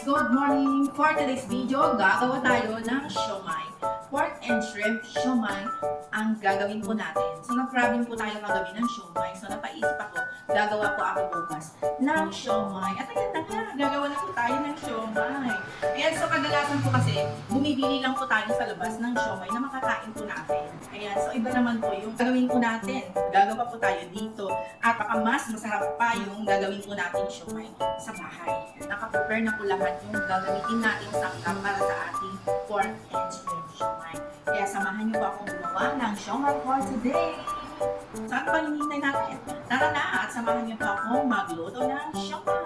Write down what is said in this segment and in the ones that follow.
good morning! For today's video, gagawa tayo ng siomai. Pork and shrimp siomai ang gagawin po natin. So, nag-crabbing po tayo kagabi ng siomai. So, napaisip ako, gagawa po ako bukas ng siomai. At ayan na nga, gagawa na po tayo ng siomai. Ayan, so kadalasan po kasi, bumibili lang po tayo sa labas ng siomai na makakain po natin. Ayan, so iba naman po yung gagawin po natin. Gagawa po tayo dito. At baka mas masarap pa yung gagawin po natin siomai sa bahay. Naka-prepare na po lahat yung gagamitin natin sangkap para sa ating pork and shrimp siomai. Kaya samahan niyo po akong gumawa ng siomai for today. Saan pa hinihintay natin? Tara na at samahan niyo po akong magluto ng siomai.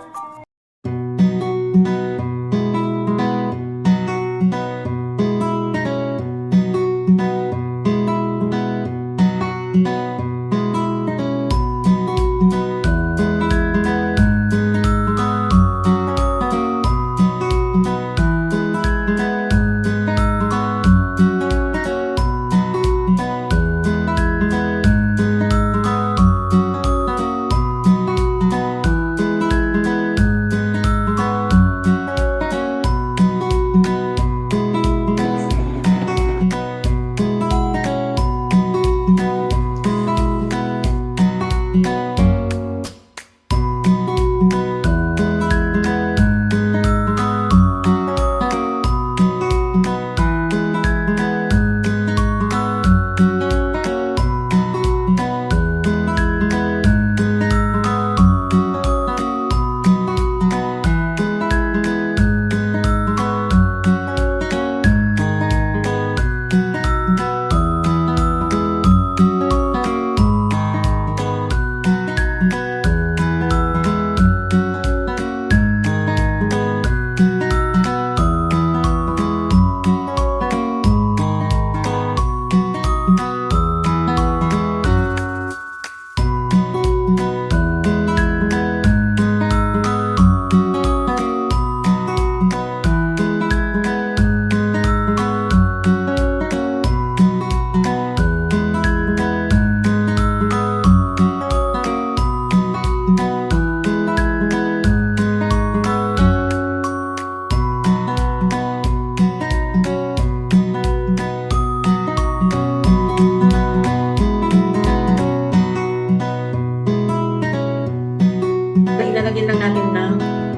Ilalagyan lang natin ng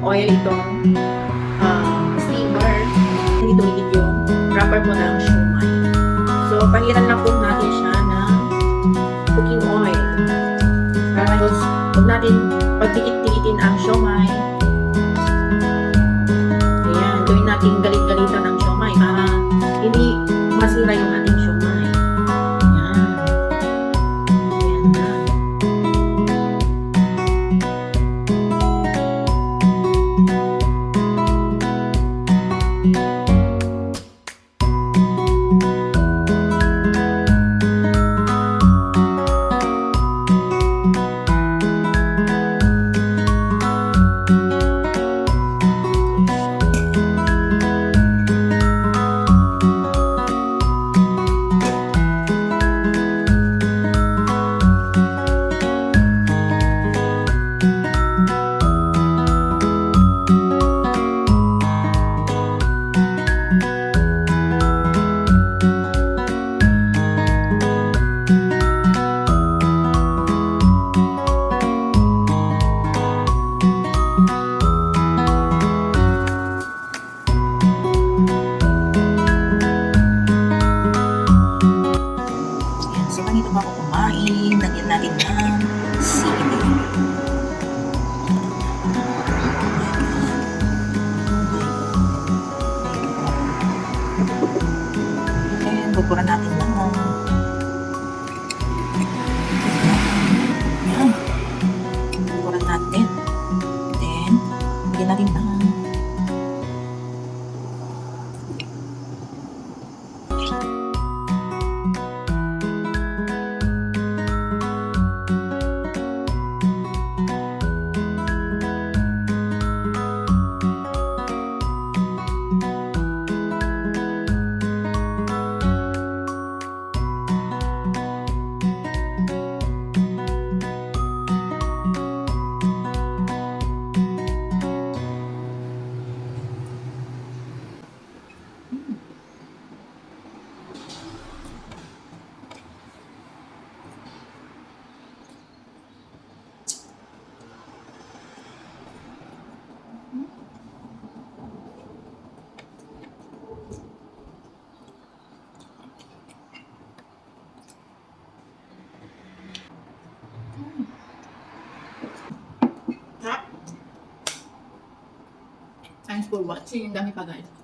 oil itong steamer. Hindi tumigit yung wrapper po ng siomai. So, pahiran lang po natin siya ng cooking oil. Tapos, huwag natin pagdikit-dikitin ang siomai. Ayan, gawin natin galit-galitan ng siomai para hindi masira yung ating siomai. Ayan. Ayan na. for watching. Ang dami pa guys.